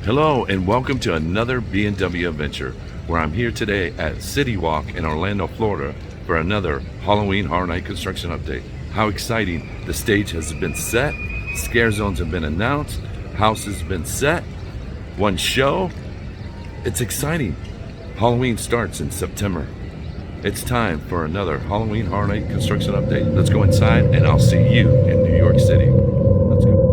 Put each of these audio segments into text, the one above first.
Hello and welcome to another B&W adventure where I'm here today at City Walk in Orlando, Florida for another Halloween Horror Night construction update. How exciting! The stage has been set, scare zones have been announced, house has been set, one show. It's exciting. Halloween starts in September. It's time for another Halloween Horror Night construction update. Let's go inside and I'll see you in New York City. Let's go.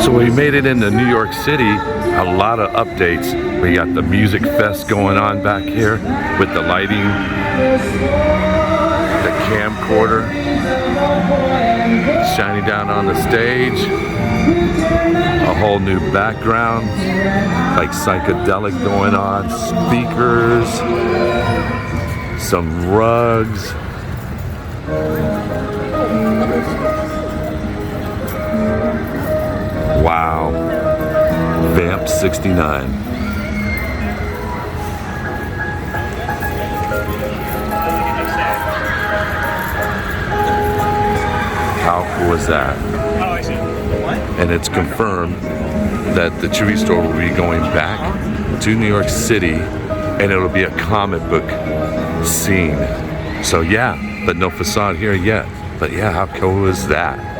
So we made it into New York City. A lot of updates. We got the music fest going on back here with the lighting, the camcorder shining down on the stage, a whole new background, like psychedelic going on, speakers, some rugs. Wow, Vamp 69. How cool is that? Oh, I see. What? And it's confirmed that the Chewy store will be going back to New York City and it'll be a comic book scene. So yeah, but no facade here yet. But yeah, how cool is that?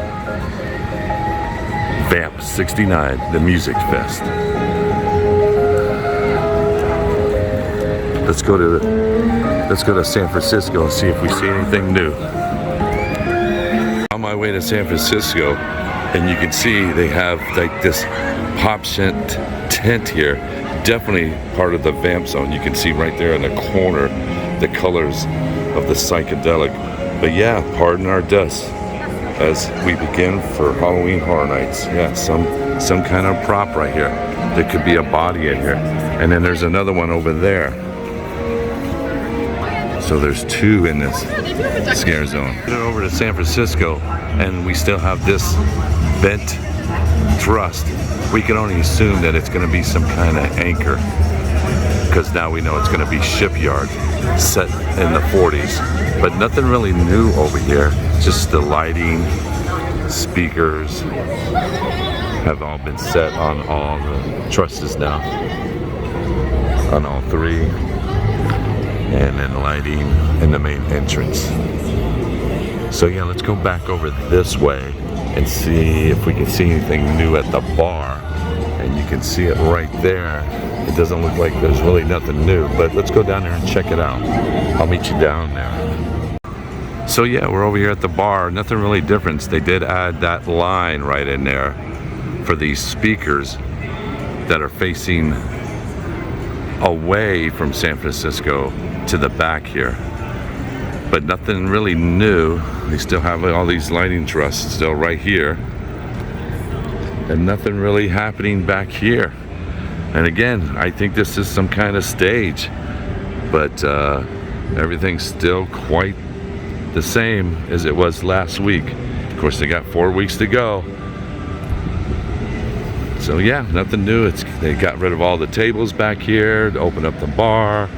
Vamp 69, the music fest. Let's go to San Francisco and see if we see anything new. On my way to San Francisco, and you can see they have like this pop tent here. Definitely part of the Vamp zone. You can see right there in the corner the colors of the psychedelic. But yeah, pardon our dust as we begin for Halloween Horror Nights. Yeah, some kind of prop right here. There could be a body in here. And then there's another one over there. So there's two in this scare zone. Get over to San Francisco and we still have this bent thrust. We can only assume that it's gonna be some kind of anchor, because now we know it's gonna be shipyard set in the 40s. But nothing really new over here. Just the lighting, speakers have all been set on all the trusses now, on all three, and then lighting in the main entrance. So yeah, let's go back over this way and see if we can see anything new at the bar. And you can see it right there. It doesn't look like there's really nothing new, but let's go down there and check it out. I'll meet you down there. So yeah, we're over here at the bar. Nothing really different. They did add that line right in there for these speakers that are facing away from San Francisco to the back here. But nothing really new. They still have all these lighting trusses still right here. And nothing really happening back here. And again, I think this is some kind of stage. But everything's still quite the same as it was last week. Of course, they got 4 weeks to go. So yeah, nothing new. They got rid of all the tables back here to open up the bar.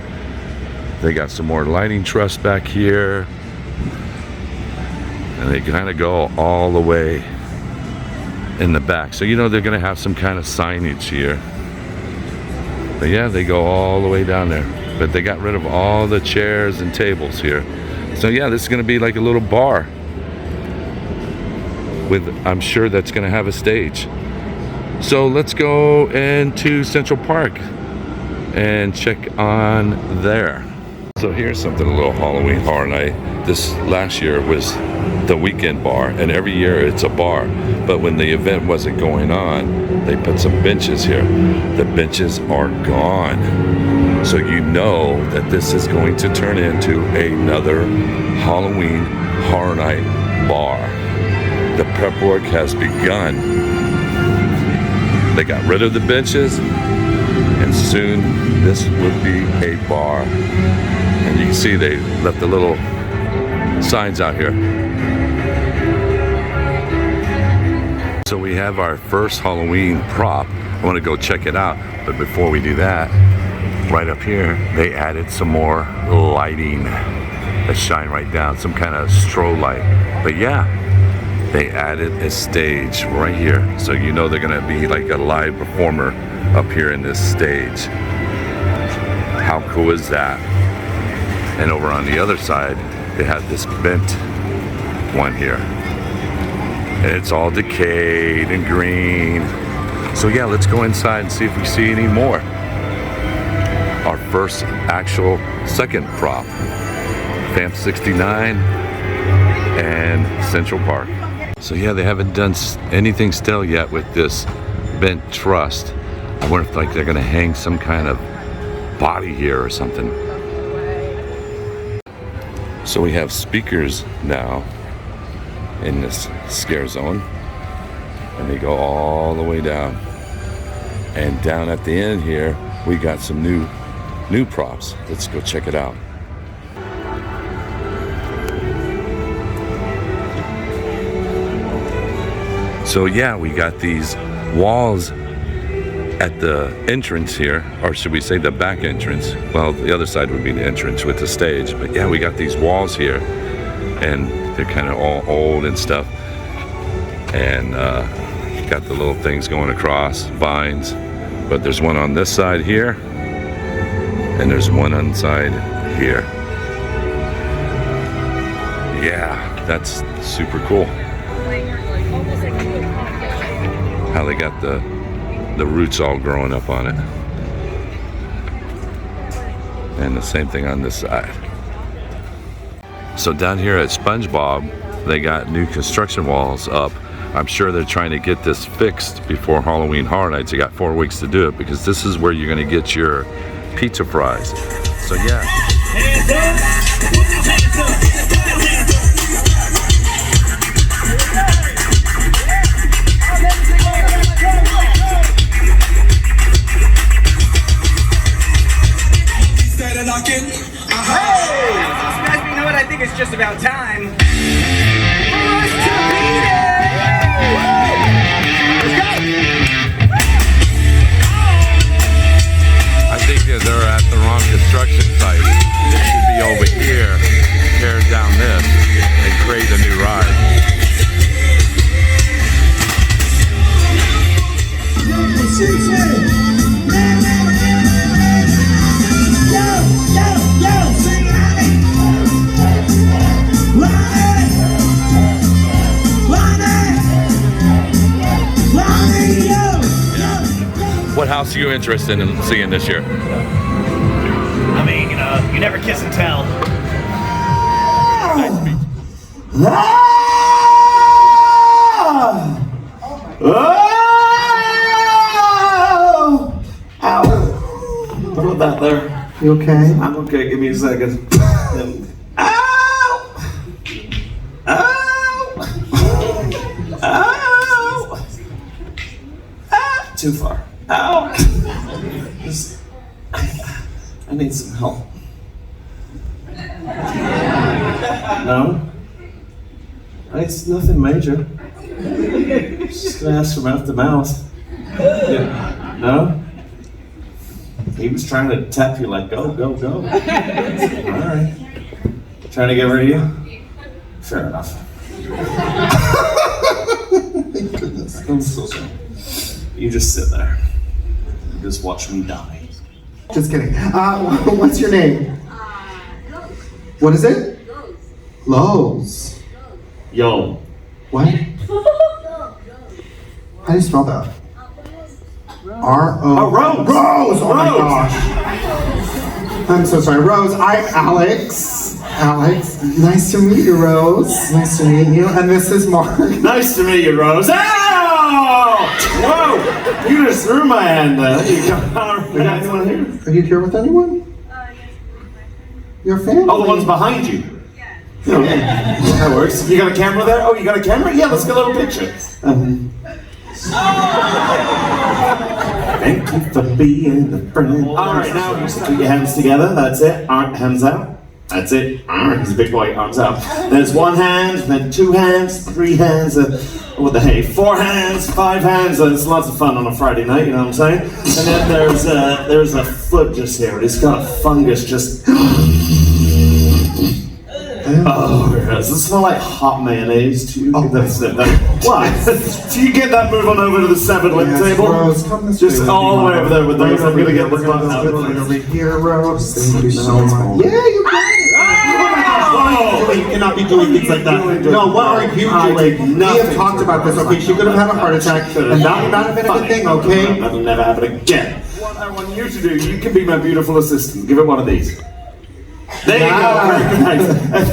They got some more lighting truss back here. And they kind of go all the way in the back. So you know they're gonna have some kind of signage here. But yeah, they go all the way down there. But they got rid of all the chairs and tables here. So yeah, this is gonna be like a little bar. With, I'm sure that's gonna have a stage. So let's go into Central Park and check on there. So here's something, a little Halloween Horror Night. This last year was the weekend bar, and every year it's a bar. But when the event wasn't going on, they put some benches here. The benches are gone. So you know that this is going to turn into another Halloween Horror Night bar. The prep work has begun. They got rid of the benches, and soon this would be a bar. And you can see they left the little signs out here. So we have our first Halloween prop. I want to go check it out, but before we do that, right up here they added some more lighting that shine right down, some kind of strobe light. But yeah, they added a stage right here, so you know they're gonna be like a live performer up here in this stage. How cool is that? And over on the other side, they have this bent one here. And it's all decayed and green. So yeah, let's go inside and see if we see any more. Our first actual second prop, FAMP 69 and Central Park. So yeah, they haven't done anything still yet with this bent truss. I wonder if like they're gonna hang some kind of body here or something. So we have speakers now in this scare zone, and they go all the way down. And down at the end here, we got some new props. Let's go check it out. So yeah, we got these walls at the entrance here, or should we say the back entrance? Well, the other side would be the entrance with the stage. But yeah, we got these walls here, and they're kind of all old and stuff. And got the little things going across, vines. But there's one on this side here, and there's one on the side here. Yeah, that's super cool. How they got the roots all growing up on it. And the same thing on this side. So down here at SpongeBob, they got new construction walls up. I'm sure they're trying to get this fixed before Halloween Horror Nights. They got 4 weeks to do it, because this is where you're gonna get your pizza fries. So yeah. Hands up. Put your hands up. Put your hands up. Hey! You know what? I think it's just about time for us to beat it! Let's go! I think that they're at the wrong construction site. It should be over here, tear down this, and create a new ride. What house are you interested in seeing this year? I mean, you never kiss and tell. Nice speech. What about that there? You okay? I'm okay, give me a second. Ow! Ow! Ow! Ah! Too far. Ow! I need some help. No? It's nothing major. Just gonna ask for mouth to mouth. Yeah. No? He was trying to tap you like, go, go, go. All right. Trying to get rid of you? Fair enough. Thank goodness. I'm so sorry. You just sit there. You just watch me die. Just kidding. What's your name? What is it? Lowe's. Yo. What? How do you spell that? R-O. Oh, Rose! Rose! Oh my Rose. gosh. I'm so sorry. Rose, I'm Alex. Alex, nice to meet you, Rose. Nice to meet you. And this is Mark. Nice to meet you, Rose. Ow! Whoa! You just threw my hand there. You got anyone here? Are you here with anyone? Your family? Oh, the ones behind you. Yeah. That works. You got a camera there? Oh, you got a camera? Yeah, let's get a little picture. Thank you for being the friend. All right, now just put your hands together. That's it. Hands out. That's it. He's a big boy. Arms out. There's one hand, then 2 hands, 3 hands. What the hey? 4 hands, 5 hands. It's lots of fun on a Friday night. You know what I'm saying? And then there's a foot just here. It's got a fungus just. Oh, does it smell like hot mayonnaise to you? Oh, why? Do you get that? Move on over to the 7-limb table. Rose, come this Just way. all the way over there with those. I'm gonna get this We're button out. gonna over here, Rose. Thank you so much. Yeah, you got it. You cannot be doing things like that. No, what are you doing? We have talked about this, okay? She could have had a heart attack, and that would not have been a good thing, okay? That'll never happen again. What I want you to do, you can be my beautiful assistant. Give it one of these. There you go. Very nice.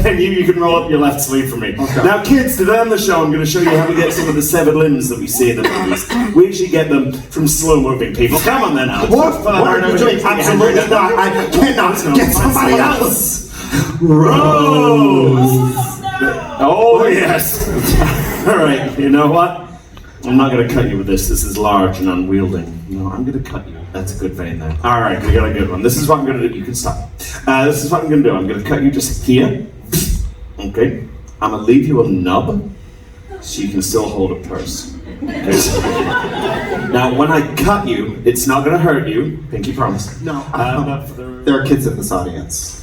And then you can roll up your left sleeve for me. Okay. Now, kids, today on the show, I'm going to show you how to get some of the severed limbs that we see in the movies. We actually get them from slow-moving people. Come on, then, Alex. What are you doing? Absolutely not. I cannot get somebody else. Rose! Oh, yes. All right, you know what? I'm not going to cut you with this. This is large and unwieldy. No, I'm going to cut you. That's a good vein there. All right, we got a good one. This is what I'm going to do. You can stop. This is what I'm going to do. I'm going to cut you just here. Okay. I'm going to leave you a nub so you can still hold a purse. Okay. Now, when I cut you, it's not going to hurt you. Pinky promise. No. There are kids in this audience.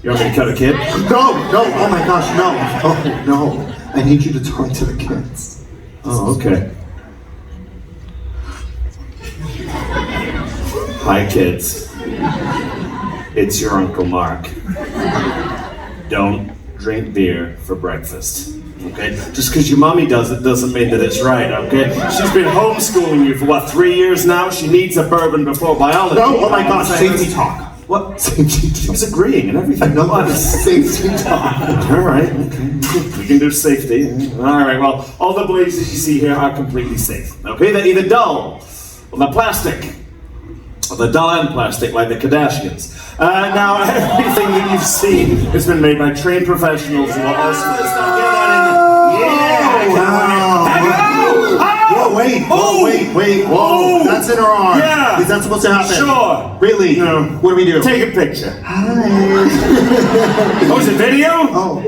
You want me to cut a kid? No, oh my gosh, no. Oh, no. I need you to talk to the kids. Oh, okay. Hi, kids. It's your Uncle Mark. Don't drink beer for breakfast, okay? Just because your mommy does it doesn't mean that it's right, okay? She's been homeschooling you for, what, 3 years now? She needs a bourbon before biology. No, oh my gosh, safety talk. What? Safety talk. She was agreeing and everything. No, what is safety talk? All right, okay. We can do safety. All right, well, all the blades that you see here are completely safe, okay? They're either dull or they're plastic. Or they're dull and plastic, like the Kardashians. Now, everything that you've seen has been made by trained professionals. Yeah! Whoa, wait, whoa. That's in her arm. Yeah. Is that supposed to happen? Sure. Really? No. What do we do? Take a picture. Hi. Oh, is it video? Oh.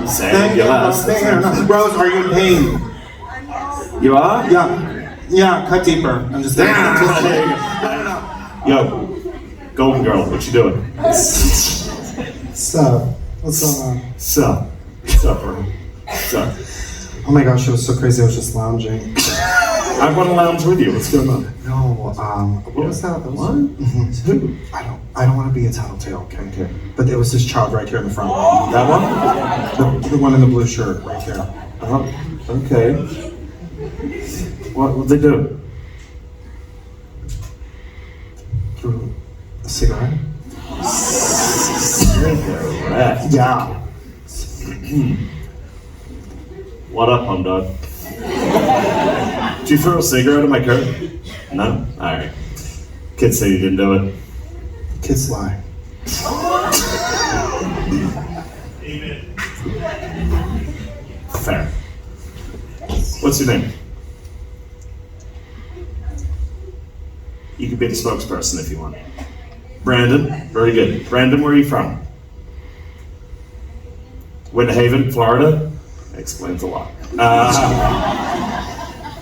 Say your last. Rose, are you in pain? You are? Yeah, cut deeper. I'm just No. Yo, golden girl, what you doing? Sup? What's going on? Sup, bro? Sup? Oh my gosh, it was so crazy. I was just lounging. I want to lounge with you. What's going on? No, what was that? What? Who? I don't want to be a tattletale, okay? But there was this child right here in the front. That one? The one in the blue shirt, right here. Oh, okay. What'd they do? Threw a cigarette? Cigarette? Yeah. What up, home dog? Did you throw a cigarette in my car? No? Alright. Kids say you didn't do it. Kids lie. Fair. What's your name? You can be the spokesperson if you want. Brandon, very good. Brandon, where are you from? Winter Haven, Florida? Explains a lot.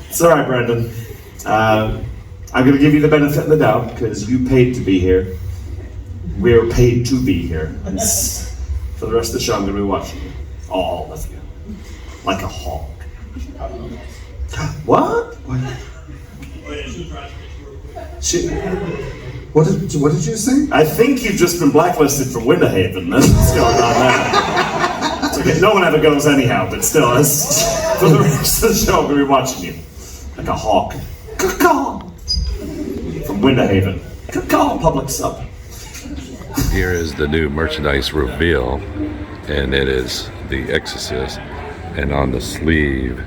It's all right, Brandon. I'm going to give you the benefit of the doubt because you paid to be here. We're paid to be here. And for the rest of the show, I'm going to be watching you. All of you. Like a hawk. What? What did you say? I think you've just been blacklisted from Winterhaven. That's what's going on there. It's okay. No one ever goes anyhow, but still, for the rest of the show, I'm going to be watching you. Like a hawk. Caw-caw. From Winterhaven. Caw-caw, public sub. Here is the new merchandise reveal, and it is The Exorcist. And on the sleeve,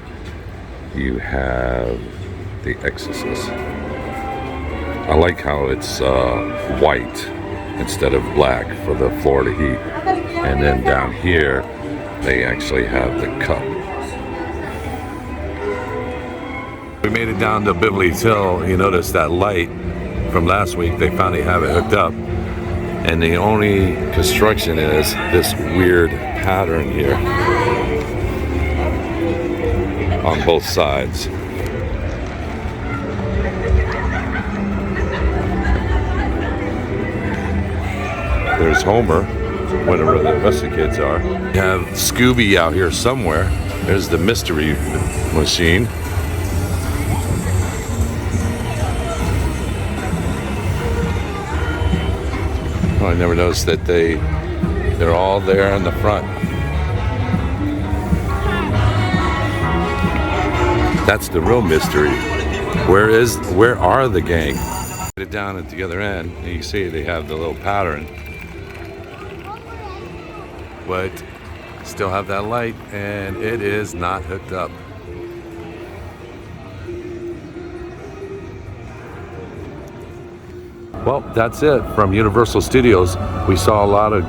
you have The Exorcist. I like how it's white instead of black for the Florida heat. And then down here, they actually have the cup. We made it down to Beverly Hill. You notice that light from last week, they finally have it hooked up. And the only construction is this weird pattern here on both sides. There's Homer, whatever the rest of the kids are. You have Scooby out here somewhere. There's the mystery machine. Oh, I never noticed that they're all there in the front. That's the real mystery. Where are the gang? Get it down at the other end, and you see they have the little pattern. But still have that light, and it is not hooked up. Well, that's it from Universal Studios. We saw a lot of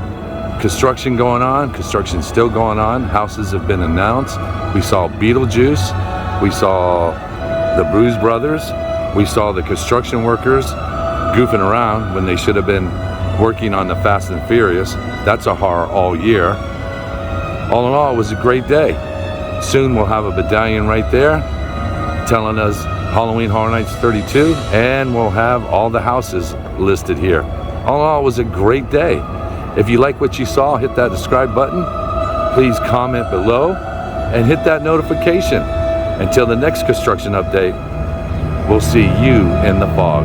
construction going on. Construction's still going on. Houses have been announced. We saw Beetlejuice. We saw the Blues Brothers. We saw the construction workers goofing around when they should have been working on the Fast and Furious. That's a horror all year. All in all, it was a great day. Soon we'll have a medallion right there telling us Halloween Horror Nights 32, and we'll have all the houses listed here. All in all, it was a great day. If you like what you saw, hit that subscribe button. Please comment below and hit that notification. Until the next construction update, we'll see you in the fog.